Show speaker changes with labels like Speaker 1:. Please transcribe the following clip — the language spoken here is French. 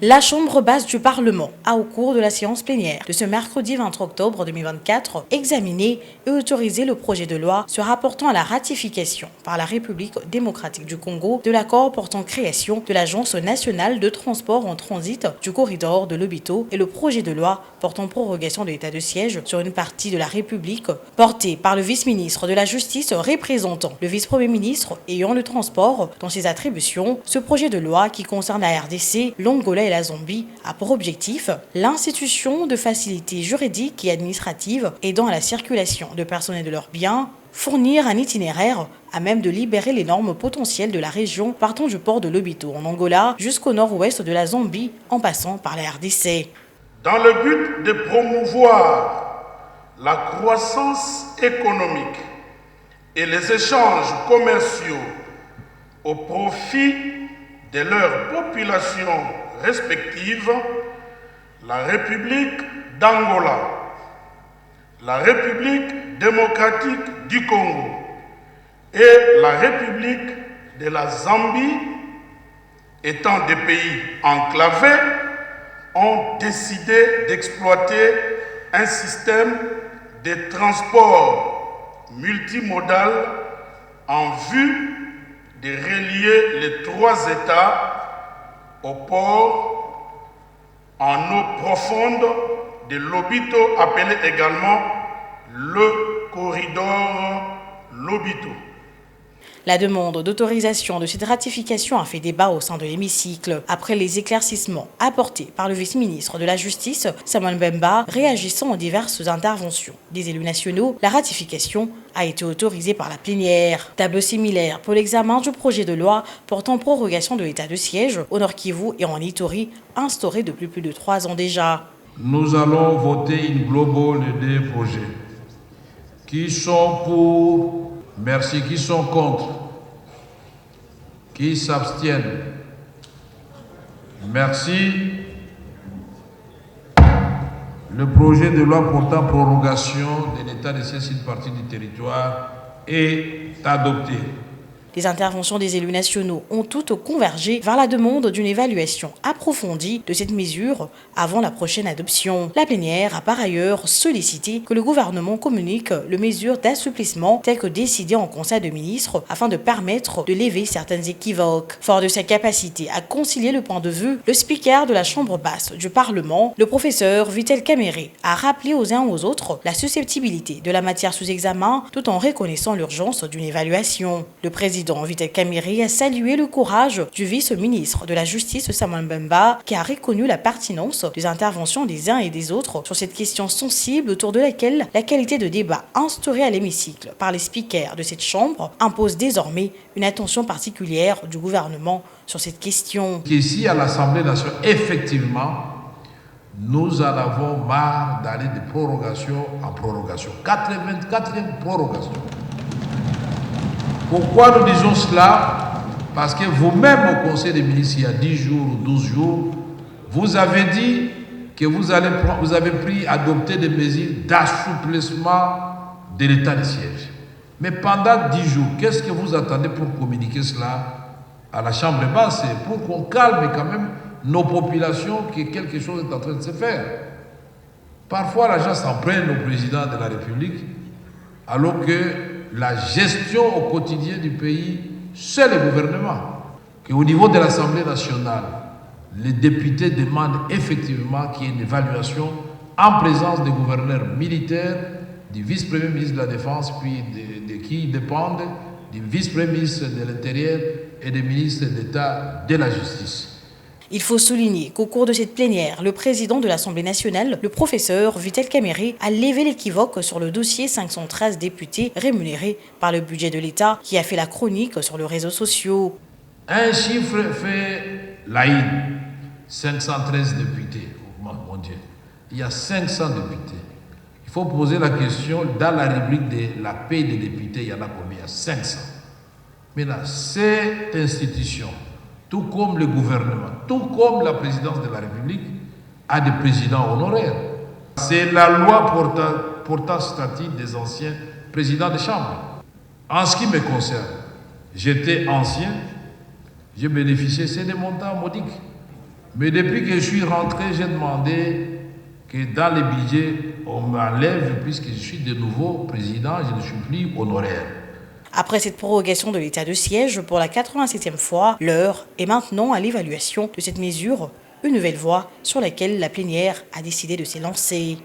Speaker 1: La Chambre basse du Parlement a, au cours de la séance plénière de ce mercredi 23 octobre 2024, examiné et autorisé le projet de loi se rapportant à la ratification par la République démocratique du Congo de l'accord portant création de l'Agence nationale de transport en transit du corridor de Lobito et le projet de loi portant prorogation de l'état de siège sur une partie de la République, porté par le vice-ministre de la Justice représentant le vice-premier ministre ayant le transport dans ses attributions. Ce projet de loi qui concerne la RDC, l'Angola et la Zambie a pour objectif l'institution de facilités juridiques et administratives aidant à la circulation de personnes et de leurs biens, fournir un itinéraire à même de libérer les normes potentielles de la région partant du port de Lobito en Angola jusqu'au nord-ouest de la Zambie en passant par la RDC.
Speaker 2: Dans le but de promouvoir la croissance économique et les échanges commerciaux au profit de leurs populations respectives, la République d'Angola, la République démocratique du Congo et la République de la Zambie, étant des pays enclavés, ont décidé d'exploiter un système de transport multimodal en vue de relier les trois États au port en eau profonde de Lobito, appelé également le corridor Lobito.
Speaker 1: La demande d'autorisation de cette ratification a fait débat au sein de l'hémicycle après les éclaircissements apportés par le vice-ministre de la Justice, Samuel Mbemba, réagissant aux diverses interventions des élus nationaux. La ratification a été autorisée par la plénière. Tableau similaire pour l'examen du projet de loi portant prorogation de l'état de siège au Nord Kivu et en Ituri, instauré depuis plus de 3 ans déjà.
Speaker 3: Nous allons voter une global des projets qui sont pour, merci, qui sont contre, qui s'abstiennent. Merci. Le projet de loi portant prorogation de l'état de siège sur une partie du territoire est adopté.
Speaker 1: Les interventions des élus nationaux ont toutes convergé vers la demande d'une évaluation approfondie de cette mesure avant la prochaine adoption. La plénière a par ailleurs sollicité que le gouvernement communique les mesures d'assouplissement telles que décidées en Conseil de ministres afin de permettre de lever certaines équivoques. Fort de sa capacité à concilier le point de vue, le speaker de la Chambre basse du Parlement, le professeur Vital Kamerhe, a rappelé aux uns aux autres la susceptibilité de la matière sous examen tout en reconnaissant l'urgence d'une évaluation. Le président Vital Kamerhe a salué le courage du vice-ministre de la Justice Samuel Mbemba qui a reconnu la pertinence des interventions des uns et des autres sur cette question sensible autour de laquelle la qualité de débat instaurée à l'hémicycle par les speakers de cette Chambre impose désormais une attention particulière du gouvernement sur cette question.
Speaker 3: Ici à l'Assemblée nationale, effectivement, nous en avons marre d'aller de prorogation en prorogation. 84e prorogation. Pourquoi nous disons cela? Parce que vous-même au Conseil des ministres, il y a 10 jours ou 12 jours, vous avez dit que vous avez adopté des mesures d'assouplissement de l'état de siège. Mais pendant 10 jours, qu'est-ce que vous attendez pour communiquer cela à la Chambre basse? C'est pour qu'on calme quand même nos populations que quelque chose est en train de se faire. Parfois, la gens s'en prennent au président de la République, alors que la gestion au quotidien du pays, c'est le gouvernement. Qu'au niveau de l'Assemblée nationale, les députés demandent effectivement qu'il y ait une évaluation en présence des gouverneurs militaires, du vice-premier ministre de la Défense, puis de qui dépendent, du vice-premier ministre de l'Intérieur et des ministres d'État de la Justice.
Speaker 1: Il faut souligner qu'au cours de cette plénière, le président de l'Assemblée nationale, le professeur Vital Kamerhe, a levé l'équivoque sur le dossier 513 députés rémunérés par le budget de l'État qui a fait la chronique sur les réseaux sociaux.
Speaker 3: Un chiffre fait la une. 513 députés. Oh mon Dieu. Il y a 500 députés. Il faut poser la question, dans la rubrique de la paie des députés, il y en a combien? Il y a 500. Maintenant, cette institution, tout comme le gouvernement, tout comme la présidence de la République, a des présidents honoraires. C'est la loi portant statut des anciens présidents de chambre. En ce qui me concerne, j'étais ancien, j'ai bénéficié, c'est des montants modiques. Mais depuis que je suis rentré, j'ai demandé que dans les budgets, on m'enlève, puisque je suis de nouveau président, je ne suis plus honoraire.
Speaker 1: Après cette prorogation de l'état de siège pour la 87e fois, l'heure est maintenant à l'évaluation de cette mesure, une nouvelle voie sur laquelle la plénière a décidé de s'élancer.